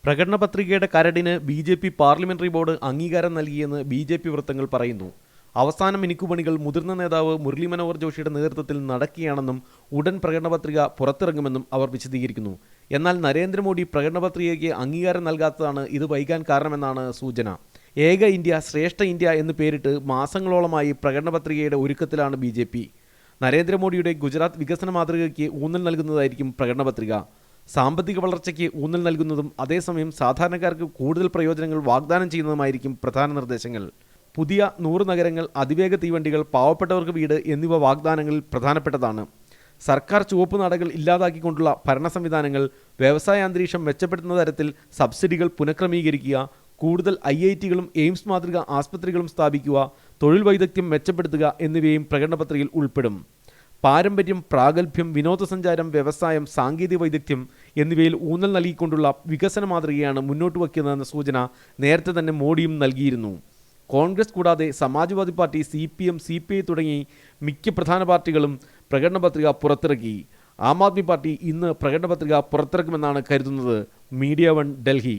പ്രകടന പത്രികയുടെ കരടിന് BJP. Parliamentary board അംഗീകാരം നൽകിയെന്ന് ബി.ജെ.പി. വൃത്തങ്ങൾ പറയുന്നു. അവസാന മിനുക്കുപണികൾ മുതിർന്ന നേതാവ് മുരളി മനോഹർ ജോഷിയുടെ നേതൃത്വത്തിൽ നടക്കുകയാണെന്നും ഉടൻ പ്രകടന പത്രിക പുറത്തിറങ്ങുമെന്നും അവർ വിശദീകരിക്കുന്നു. എന്നാൽ നരേന്ദ്രമോദി പ്രകടന പത്രികയ്ക്ക് അംഗീകാരം നൽകാത്തതാണ് ഇത് വൈകാൻ കാരണമെന്നാണ് സൂചന. ഏക ഇന്ത്യ ശ്രേഷ്ഠ ഇന്ത്യ എന്ന് പേരിട്ട് മാസങ്ങളോളമായി പ്രകടന പത്രികയുടെ ഒരുക്കത്തിലാണ് ബി.ജെ.പി. നരേന്ദ്രമോദിയുടെ ഗുജറാത്ത് വികസന മാതൃകയ്ക്ക് ഊന്നൽ നൽകുന്നതായിരിക്കും പ്രകടന പത്രിക. സാമ്പത്തിക വളർച്ചയ്ക്ക് ഊന്നൽ നൽകുന്നതും അതേസമയം സാധാരണക്കാർക്ക് കൂടുതൽ പ്രയോജനങ്ങൾ വാഗ്ദാനം ചെയ്യുന്നതുമായിരിക്കും പ്രധാന നിർദ്ദേശങ്ങൾ. പുതിയ 100 നഗരങ്ങൾ, അതിവേഗ തീവണ്ടികൾ, പാവപ്പെട്ടവർക്ക് വീട് എന്നിവ വാഗ്ദാനങ്ങളിൽ പ്രധാനപ്പെട്ടതാണ്. സർക്കാർ ചുവപ്പ് നാടകൾ ഇല്ലാതാക്കിക്കൊണ്ടുള്ള ഭരണ സംവിധാനങ്ങൾ, വ്യവസായ അന്തരീക്ഷം മെച്ചപ്പെടുത്തുന്ന തരത്തിൽ സബ്സിഡികൾ പുനഃക്രമീകരിക്കുക, കൂടുതൽ IITകളും എയിംസ് മാതൃക ആസ്പത്രികളും സ്ഥാപിക്കുക, തൊഴിൽ വൈദഗ്ധ്യം മെച്ചപ്പെടുത്തുക എന്നിവയും പ്രകടന പത്രികയിൽ ഉൾപ്പെടും. പാരമ്പര്യം, പ്രാഗൽഭ്യം, വിനോദസഞ്ചാരം, വ്യവസായം, സാങ്കേതിക വൈദഗ്ധ്യം എന്നിവയിൽ ഊന്നൽ നൽകിക്കൊണ്ടുള്ള വികസന മാതൃകയാണ് മുന്നോട്ട് വയ്ക്കുന്നതെന്ന സൂചന നേരത്തെ തന്നെ മോഡിയും നൽകിയിരുന്നു. കോൺഗ്രസ് കൂടാതെ സമാജ്വാദി പാർട്ടി, CPM, CPI തുടങ്ങി മിക്ക പ്രധാന പാർട്ടികളും പ്രകടന പത്രിക പുറത്തിറക്കി. ആം ആദ്മി പാർട്ടി ഇന്ന് പ്രകടന പത്രിക പുറത്തിറക്കുമെന്നാണ് കരുതുന്നത്. മീഡിയ 1 ഡൽഹി.